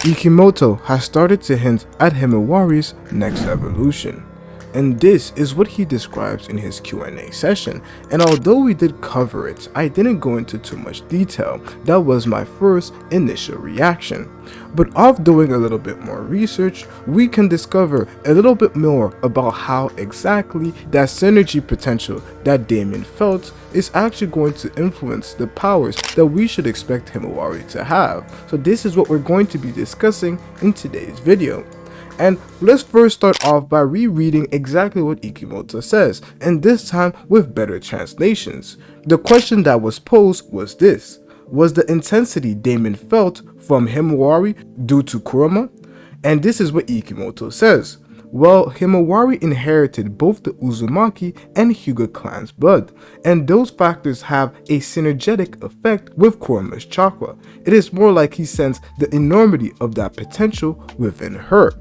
Ikemoto has started to hint at Himawari's next evolution. And this is what he describes in his Q&A session, and although we did cover it, I didn't go into too much detail. That was my first initial reaction. But off doing a little bit more research, we can discover a little bit more about how exactly that synergy potential that Damien felt is actually going to influence the powers that we should expect Himawari to have. So this is what we're going to be discussing in today's video. And let's first start off by rereading exactly what Ikemoto says, and this time with better translations. The question that was posed was this: was the intensity Damien felt from Himawari due to Kurama? And this is what Ikemoto says. Well, Himawari inherited both the Uzumaki and Hyuga clan's blood, and those factors have a synergetic effect with Kurama's chakra. It is more like he sensed the enormity of that potential within her.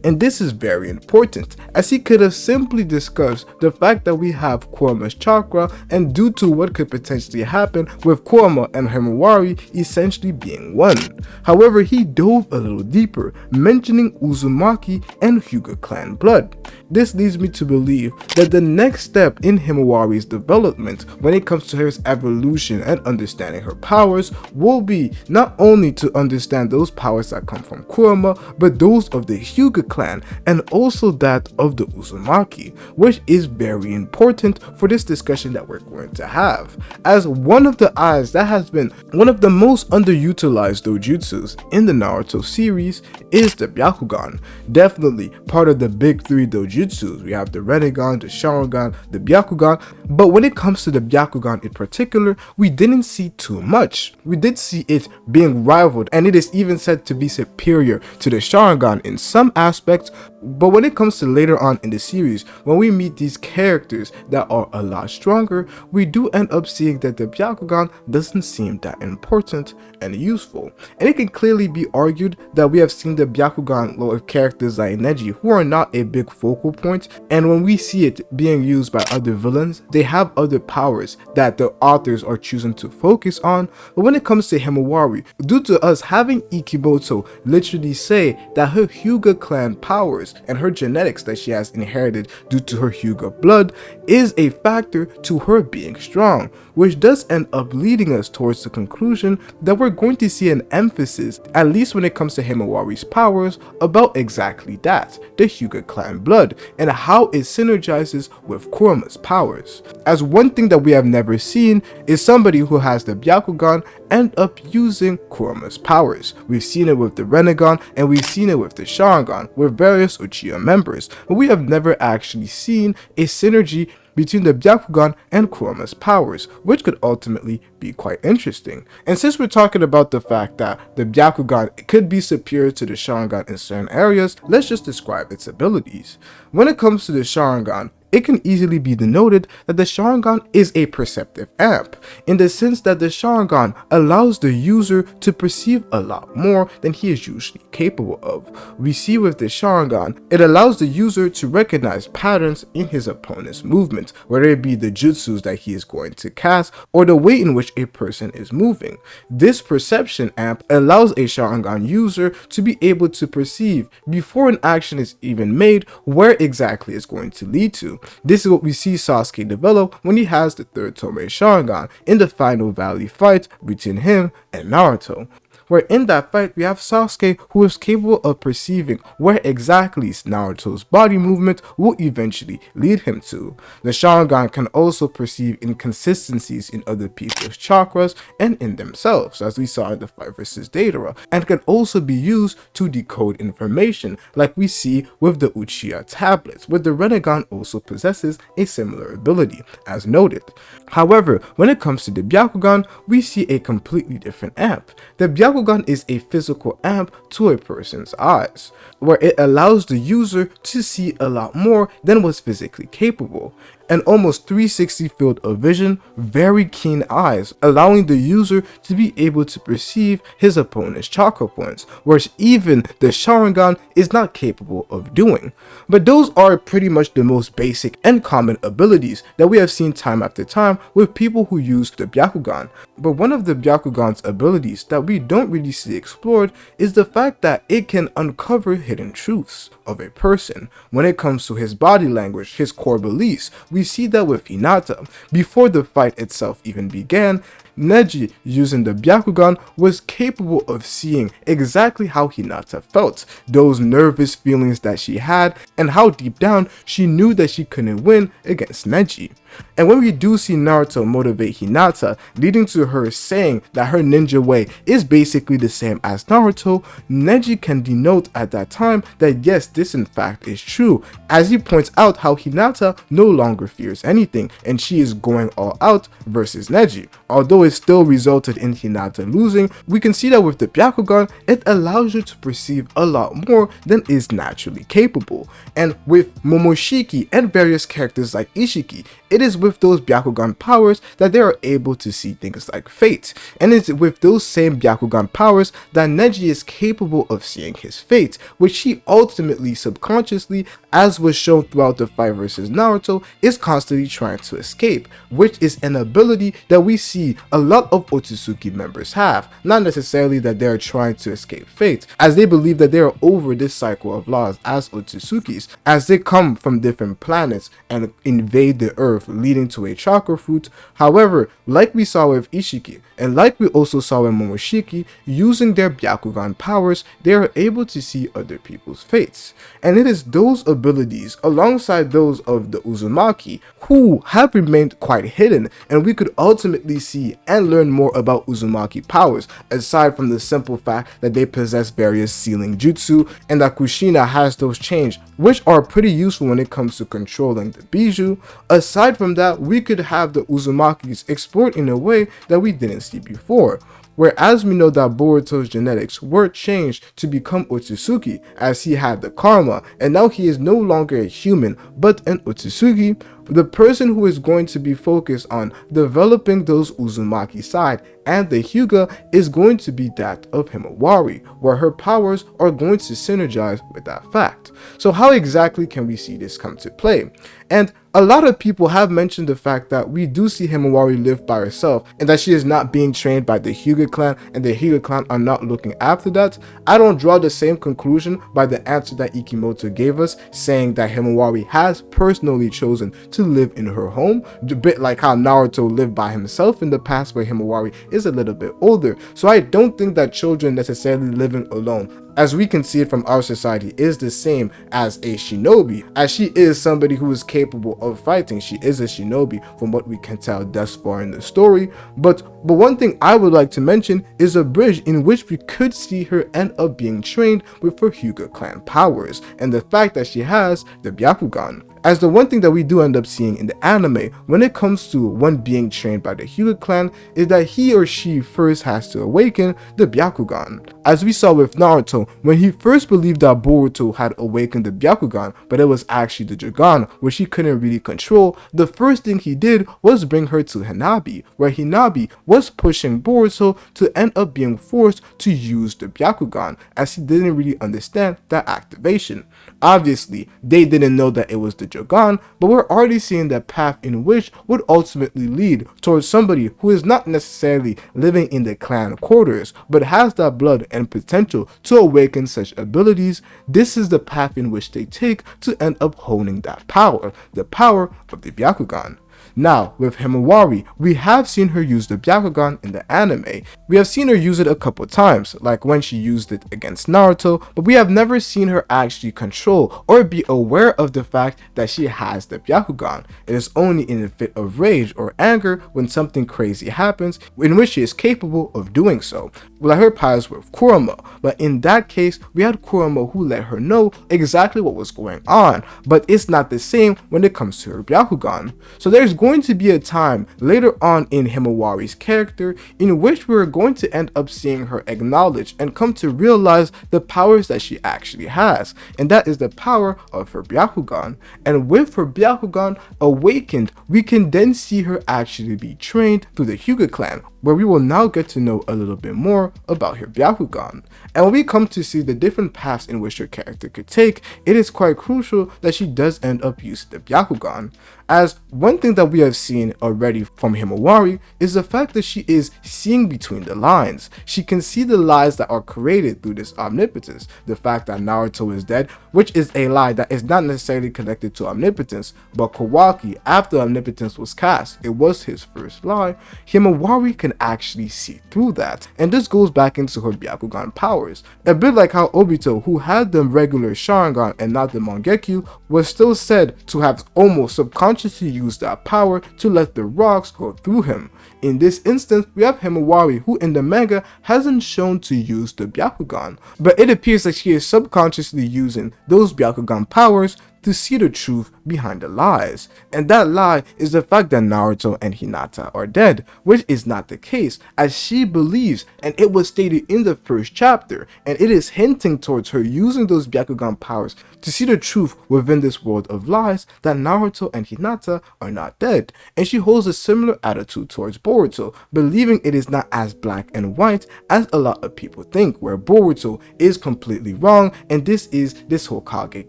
And this is very important, as he could have simply discussed the fact that we have Kurama's chakra, and due to what could potentially happen with Kurama and Himawari essentially being one. However, he dove a little deeper, mentioning Uzumaki and Hyuga clan blood. This leads me to believe that the next step in Himawari's development when it comes to her evolution and understanding her powers will be not only to understand those powers that come from Kurama, but those of the Hyuga clan and also that of the Uzumaki, which is very important for this discussion that we're going to have, as one of the eyes that has been one of the most underutilized dojutsus in the Naruto series is the Byakugan. Definitely part of the big three dojutsus. We have the Sharingan, the Sharingan, the Byakugan, but when it comes to the Byakugan in particular, we didn't see too much. We did see it being rivaled, and it is even said to be superior to the Sharingan in some aspects, but when it comes to later on in the series, when we meet these characters that are a lot stronger, we do end up seeing that the Byakugan doesn't seem that important and useful. And it can clearly be argued that we have seen the Byakugan with characters like Neji, who are not a big focal point, and when we see it being used by other villains, they have other powers that the authors are choosing to focus on. But when it comes to Himawari, due to us having Ikemoto literally say that her Hyuga clan powers and her genetics that she has inherited due to her Hyuga blood is a factor to her being strong, which does end up leading us towards the conclusion that we're going to see an emphasis, at least when it comes to Himawari's powers, about exactly that, the Hyuga clan blood, and how it synergizes with Kurama's powers. As one thing that we have never seen is somebody who has the Byakugan end up using Kurama's powers. We've seen it with the Rinnegan, and we've seen it with the Sharingan, with various Uchiha members, but we have never actually seen a synergy between the Byakugan and Kurama's powers, which could ultimately be quite interesting. And since we're talking about the fact that the Byakugan could be superior to the Sharingan in certain areas, let's just describe its abilities. When it comes to the Sharingan, it can easily be denoted that the Sharingan is a perceptive amp, in the sense that the Sharingan allows the user to perceive a lot more than he is usually capable of. We see with the Sharingan, it allows the user to recognize patterns in his opponent's movement, whether it be the jutsus that he is going to cast or the way in which a person is moving. This perception amp allows a Sharingan user to be able to perceive, before an action is even made, where exactly it's going to lead to. This is what we see Sasuke develop when he has the third Tomei Sharingan in the final Valley fight between him and Naruto, where in that fight we have Sasuke who is capable of perceiving where exactly Naruto's body movement will eventually lead him to. The Sharingan can also perceive inconsistencies in other people's chakras and in themselves, as we saw in the fight versus Deidara, and can also be used to decode information, like we see with the Uchiha tablets, where the Rinnegan also possesses a similar ability, as noted. However, when it comes to the Byakugan, we see a completely different amp. The Byakugan is a physical amp to a person's eyes, where it allows the user to see a lot more than was physically capable. an almost 360 field of vision, very keen eyes, allowing the user to be able to perceive his opponent's chakra points, which even the Sharingan is not capable of doing. But those are pretty much the most basic and common abilities that we have seen time after time with people who use the Byakugan. But one of the Byakugan's abilities that we don't really see explored is the fact that it can uncover hidden truths of a person. When it comes to his body language, his core beliefs, we see that with Hinata. Before the fight itself even began, Neji, using the Byakugan, was capable of seeing exactly how Hinata felt, those nervous feelings that she had, and how deep down she knew that she couldn't win against Neji. And when we do see Naruto motivate Hinata, leading to her saying that her ninja way is basically the same as Naruto, Neji can denote at that time that yes, this in fact is true, as he points out how Hinata no longer fears anything and she is going all out versus Neji. Although it still resulted in Hinata losing, we can see that with the Byakugan, it allows you to perceive a lot more than is naturally capable. And with Momoshiki and various characters like Ishiki, it is with those Byakugan powers that they are able to see things like fate, and it's with those same Byakugan powers that Neji is capable of seeing his fate, which he ultimately subconsciously, as was shown throughout the fight versus Naruto, is constantly trying to escape, which is an ability that we see a lot of Otsutsuki members have. Not necessarily that they are trying to escape fate, as they believe that they are over this cycle of laws as Otsutsukis, as they come from different planets and invade the earth, leading to a chakra fruit. However, like we saw with Ishiki, and like we also saw with Momoshiki, using their Byakugan powers, they are able to see other people's fates. And it is those abilities, alongside those of the Uzumaki, who have remained quite hidden, and we could ultimately see and learn more about Uzumaki powers, aside from the simple fact that they possess various sealing jutsu, and that Kushina has those changed, which are pretty useful when it comes to controlling the Bijou. Aside from that, we could have the Uzumakis explored in a way that we didn't see before. Whereas we know that Boruto's genetics were changed to become Otsutsuki, as he had the karma, and now he is no longer a human but an Otsutsuki, the person who is going to be focused on developing those Uzumaki side and the Hyuga is going to be that of Himawari, where her powers are going to synergize with that fact. So how exactly can we see this come to play? And a lot of people have mentioned the fact that we do see Himawari live by herself and that she is not being trained by the Hyuga clan and the Hyuga clan are not looking after that. I don't draw the same conclusion by the answer that Ikemoto gave us, saying that Himawari has personally chosen to live in her home, a bit like how Naruto lived by himself in the past, where Himawari is a little bit older. So I don't think that children necessarily living alone, as we can see it from our society, is the same as a shinobi, as she is somebody who is capable of fighting. She is a shinobi from what we can tell thus far in the story. But one thing I would like to mention is a bridge in which we could see her end up being trained with her Hyuga clan powers, and the fact that she has the Byakugan. As the one thing that we do end up seeing in the anime when it comes to one being trained by the Hyuga clan is that he or she first has to awaken the Byakugan. As we saw with Naruto, when he first believed that Boruto had awakened the Byakugan, but it was actually the Dragon, which he couldn't really control, the first thing he did was bring her to Hanabi, where Hanabi was pushing Boruto to end up being forced to use the Byakugan, as he didn't really understand that activation. Obviously, they didn't know that it was the Dragon, but we're already seeing that path in which would ultimately lead towards somebody who is not necessarily living in the clan quarters, but has that blood and potential to awaken such abilities. This is the path in which they take to end up honing that power, the power of the Byakugan. Now, with Himawari, we have seen her use the Byakugan in the anime. We have seen her use it a couple times, like when she used it against Naruto, but we have never seen her actually control or be aware of the fact that she has the Byakugan. It is only in a fit of rage or anger when something crazy happens, in which she is capable of doing so. Like her powers with Kurama, but in that case, we had Kurama who let her know exactly what was going on, but it's not the same when it comes to her Byakugan. So there's going going to be a time later on in Himawari's character in which we're going to end up seeing her acknowledge and come to realize the powers that she actually has, and that is the power of her Byakugan. And with her Byakugan awakened, we can then see her actually be trained through the Hyuga clan, where we will now get to know a little bit more about her Byakugan. And when we come to see the different paths in which her character could take, it is quite crucial that she does end up using the Byakugan. As one thing that we have seen already from Himawari is the fact that she is seeing between the lines. She can see the lies that are created through this omnipotence. The fact that Naruto is dead, which is a lie that is not necessarily connected to omnipotence, but Kawaki, after omnipotence was cast, it was his first lie. Himawari can actually see through that, and this goes back into her Byakugan powers. A bit like how Obito, who had the regular Sharingan and not the Mangekyu, was still said to have almost subconsciously used that power to let the rocks go through him. In this instance, we have Himawari, who in the manga hasn't shown to use the Byakugan, but it appears that she is subconsciously using those Byakugan powers to see the truth behind the lies. And that lie is the fact that Naruto and Hinata are dead, which is not the case, as she believes, and it was stated in the first chapter, and it is hinting towards her using those Byakugan powers to see the truth within this world of lies, that Naruto and Hinata are not dead. And she holds a similar attitude towards Boruto, believing it is not as black and white as a lot of people think, where Boruto is completely wrong and this is this Hokage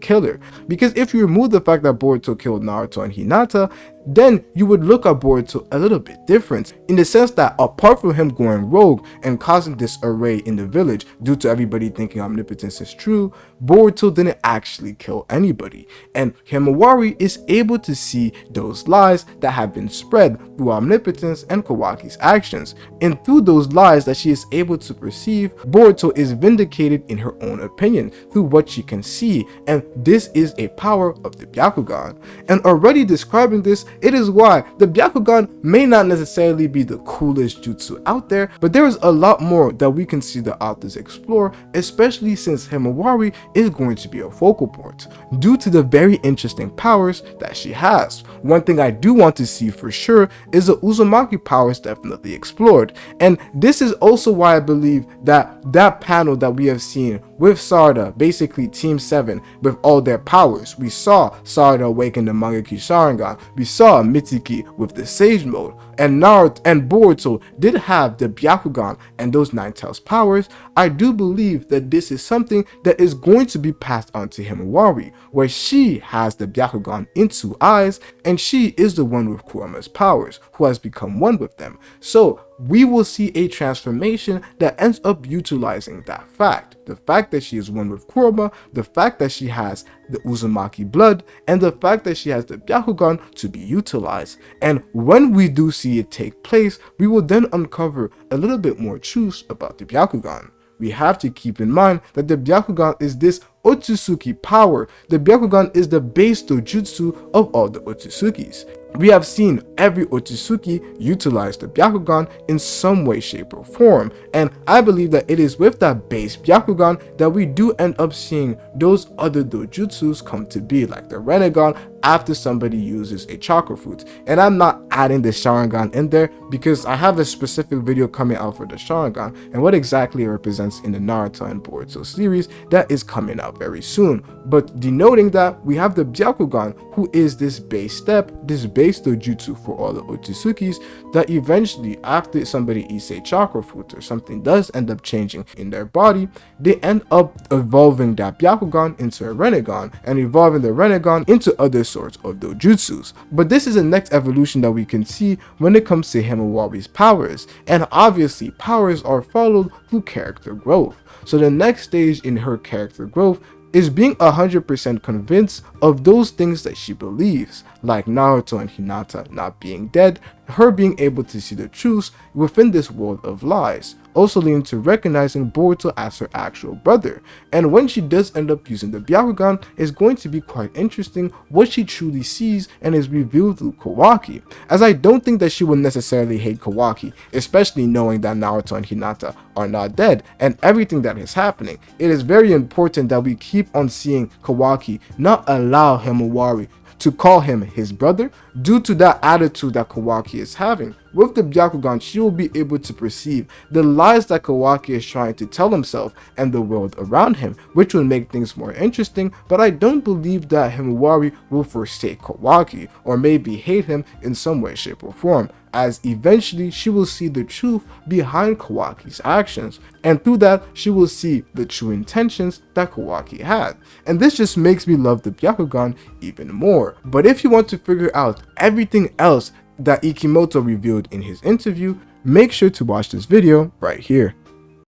killer. Because if you remove the fact that Boruto killed Naruto and Hinata, then you would look at Boruto a little bit different, in the sense that apart from him going rogue and causing disarray in the village due to everybody thinking omnipotence is true, Boruto didn't actually kill anybody. And Himawari is able to see those lies that have been spread through omnipotence and Kawaki's actions. And through those lies that she is able to perceive, Boruto is vindicated in her own opinion through what she can see, and this is a power of the Byakugan. And already describing this, it is why the Byakugan may not necessarily be the coolest jutsu out there, but there is a lot more that we can see the authors explore, especially since Himawari is going to be a focal point, due to the very interesting powers that she has. One thing I do want to see for sure is the Uzumaki powers definitely explored, and this is also why I believe that that panel that we have seen with Sarada, basically Team 7, with all their powers. We saw Sarada awaken the Mangekyu Sharingan, we saw Mitsuki with the Sage Mode, and Naruto and Boruto did have the Byakugan and those Nine Tails powers. I do believe that this is something that is going to be passed on to Himawari, where she has the Byakugan in 2 eyes, and she is the one with Kurama's powers, who has become one with them. So we will see a transformation that ends up utilizing that fact. The fact that she is one with Kurama, the fact that she has the Uzumaki blood, and the fact that she has the Byakugan to be utilized. And when we do see it take place, we will then uncover a little bit more truths about the Byakugan. We have to keep in mind that the Byakugan is this Otsutsuki power. The Byakugan is the base dojutsu of all the Otsutsukis. We have seen every Otsutsuki utilize the Byakugan in some way, shape, or form, and I believe that it is with that base Byakugan that we do end up seeing those other dojutsus come to be, like the Rinnegan after somebody uses a chakra fruit. And I'm not adding the Sharingan in there because I have a specific video coming out for the Sharingan and what exactly it represents in the Naruto and Boruto series that is coming out very soon. But denoting that, we have the Byakugan, who is this base step, this base dojutsu for all the Otsusukis, that eventually after somebody eats a chakra fruit or something does end up changing in their body, they end up evolving that Byakugan into a Rinnegan and evolving the Rinnegan into other sorts of dojutsus. But this is the next evolution that we can see when it comes to Himawari's powers, and obviously powers are followed through character growth. So the next stage in her character growth is being 100% convinced of those things that she believes, like Naruto and Hinata not being dead, her being able to see the truth within this world of lies, also leading to recognizing Boruto as her actual brother. And when she does end up using the Byakugan, it's going to be quite interesting what she truly sees and is revealed through Kawaki, as I don't think that she will necessarily hate Kawaki, especially knowing that Naruto and Hinata are not dead and everything that is happening. It is very important that we keep on seeing Kawaki not allow Himawari to call him his brother due to that attitude that Kawaki is having. With the Byakugan, she will be able to perceive the lies that Kawaki is trying to tell himself and the world around him, which will make things more interesting, but I don't believe that Himawari will forsake Kawaki, or maybe hate him in some way, shape, or form, as eventually she will see the truth behind Kawaki's actions, and through that she will see the true intentions that Kawaki had. And this just makes me love the Byakugan even more. But if you want to figure out everything else that Ikemoto revealed in his interview, make sure to watch this video right here.